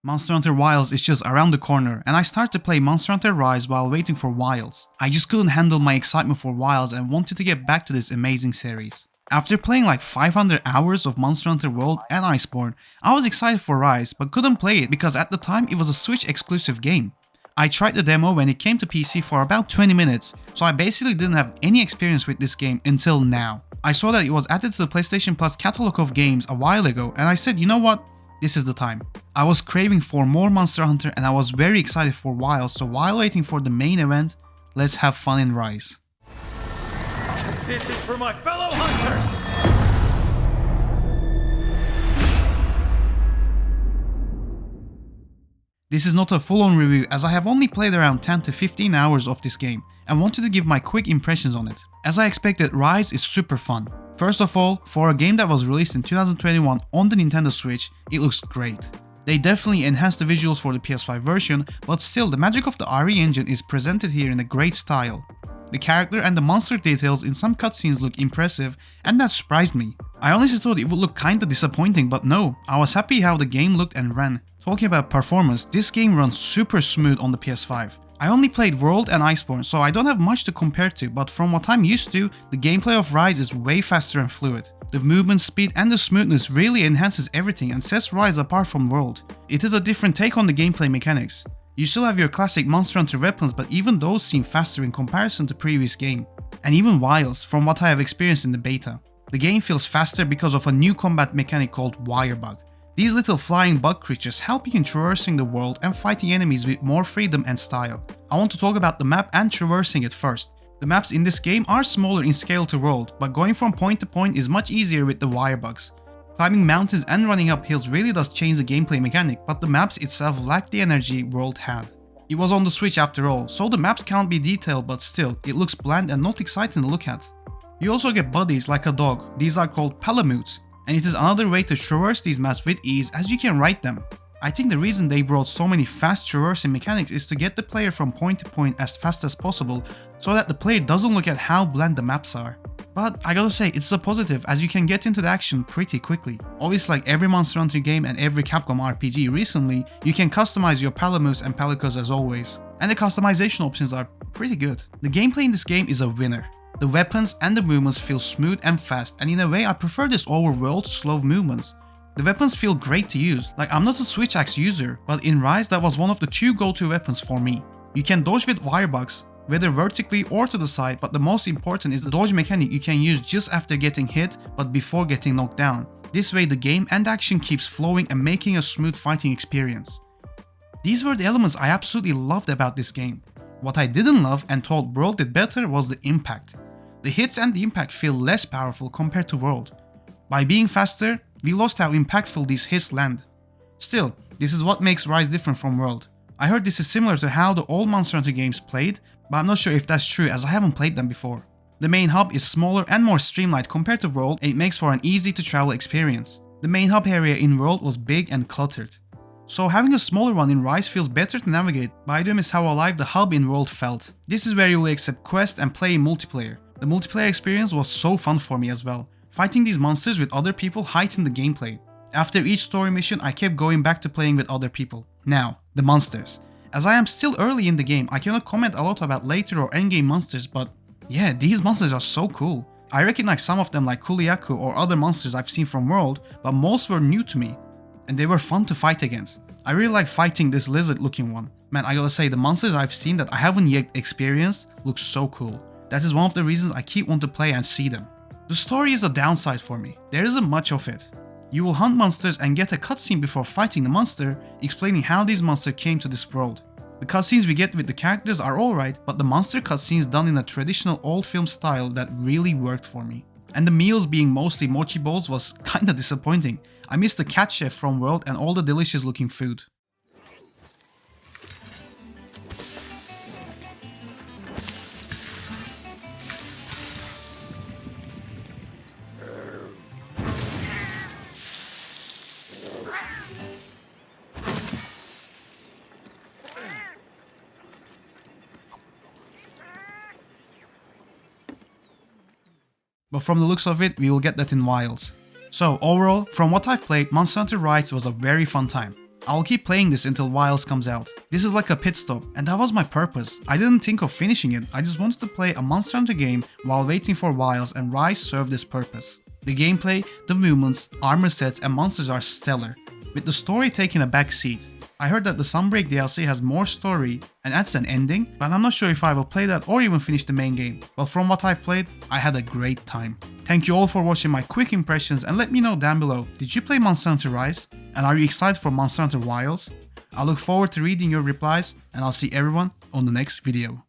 Monster Hunter Wilds is just around the corner, and I started to play Monster Hunter Rise while waiting for Wilds. I just couldn't handle my excitement for Wilds and wanted to get back to this amazing series. After playing like 500 hours of Monster Hunter World and Iceborne, I was excited for Rise but couldn't play it because at the time it was a Switch exclusive game. I tried the demo when it came to PC for about 20 minutes, so I basically didn't have any experience with this game until now. I saw that it was added to the PlayStation Plus catalog of games a while ago and I said, you know what? This is the time. I was craving for more Monster Hunter and I was very excited for Wilds, so while waiting for the main event, let's have fun in Rise. This is for my fellow hunters! This is not a full-on review as I have only played around 10 to 15 hours of this game and wanted to give my quick impressions on it. As I expected, Rise is super fun. First of all, for a game that was released in 2021 on the Nintendo Switch, it looks great. They definitely enhanced the visuals for the PS5 version, but still the magic of the RE engine is presented here in a great style. The character and the monster details in some cutscenes look impressive, and that surprised me. I honestly thought it would look kinda disappointing, but no, I was happy how the game looked and ran. Talking about performance, this game runs super smooth on the PS5. I only played World and Iceborne, so I don't have much to compare to, but from what I'm used to, the gameplay of Rise is way faster and fluid. The movement speed and the smoothness really enhances everything and sets Rise apart from World. It is a different take on the gameplay mechanics. You still have your classic Monster Hunter weapons, but even those seem faster in comparison to previous game. And even Wilds, from what I have experienced in the beta. The game feels faster because of a new combat mechanic called Wire Bug. These little flying bug creatures help you in traversing the world and fighting enemies with more freedom and style. I want to talk about the map and traversing it first. The maps in this game are smaller in scale to World, but going from point to point is much easier with the wire bugs. Climbing mountains and running up hills really does change the gameplay mechanic, but the maps itself lack the energy World had. It was on the Switch after all, so the maps can't be detailed, but still, it looks bland and not exciting to look at. You also get buddies like a dog. These are called palamutes, and it is another way to traverse these maps with ease as you can ride them. I think the reason they brought so many fast traversing mechanics is to get the player from point to point as fast as possible so that the player doesn't look at how bland the maps are. But I gotta say, it's a positive as you can get into the action pretty quickly. Obviously, like every Monster Hunter game and every Capcom RPG recently, you can customize your palamutes and palicos as always. And the customization options are pretty good. The gameplay in this game is a winner. The weapons and the movements feel smooth and fast, and in a way I prefer this over World's slow movements. The weapons feel great to use, like I'm not a switch axe user, but in Rise that was one of the two go-to weapons for me. You can dodge with wire bugs, whether vertically or to the side, but the most important is the dodge mechanic you can use just after getting hit but before getting knocked down. This way the game and action keeps flowing and making a smooth fighting experience. These were the elements I absolutely loved about this game. What I didn't love and thought World did better was the impact. The hits and the impact feel less powerful compared to World. By being faster, we lost how impactful these hits land. Still, this is what makes Rise different from World. I heard this is similar to how the old Monster Hunter games played, but I'm not sure if that's true as I haven't played them before. The main hub is smaller and more streamlined compared to World, and it makes for an easy to travel experience. The main hub area in World was big and cluttered. So having a smaller one in Rise feels better to navigate, but I do miss how alive the hub in World felt. This is where you will accept quests and play multiplayer. The multiplayer experience was so fun for me as well. Fighting these monsters with other people heightened the gameplay. After each story mission, I kept going back to playing with other people. Now, the monsters. As I am still early in the game, I cannot comment a lot about later or endgame monsters, but yeah, these monsters are so cool. I recognize some of them like Kuliaku or other monsters I've seen from World, but most were new to me, and they were fun to fight against. I really like fighting this lizard looking one. Man, I gotta say, the monsters I've seen that I haven't yet experienced look so cool. That is one of the reasons I keep wanting to play and see them. The story is a downside for me. There isn't much of it. You will hunt monsters and get a cutscene before fighting the monster, explaining how these monsters came to this world. The cutscenes we get with the characters are alright, but the monster cutscenes done in a traditional old film style that really worked for me. And the meals being mostly mochi bowls was kinda disappointing. I missed the cat chef from World and all the delicious looking food. But from the looks of it, we will get that in Wilds. So overall, from what I've played, Monster Hunter Rise was a very fun time. I'll keep playing this until Wilds comes out. This is like a pit stop, and that was my purpose. I didn't think of finishing it, I just wanted to play a Monster Hunter game while waiting for Wilds, and Rise served this purpose. The gameplay, the movements, armor sets and monsters are stellar, with the story taking a back seat. I heard that the Sunbreak DLC has more story and adds an ending, but I'm not sure if I will play that or even finish the main game. But from what I've played, I had a great time. Thank you all for watching my quick impressions, and let me know down below, did you play Monster Hunter Rise? And are you excited for Monster Hunter Wilds? I look forward to reading your replies, and I'll see everyone on the next video.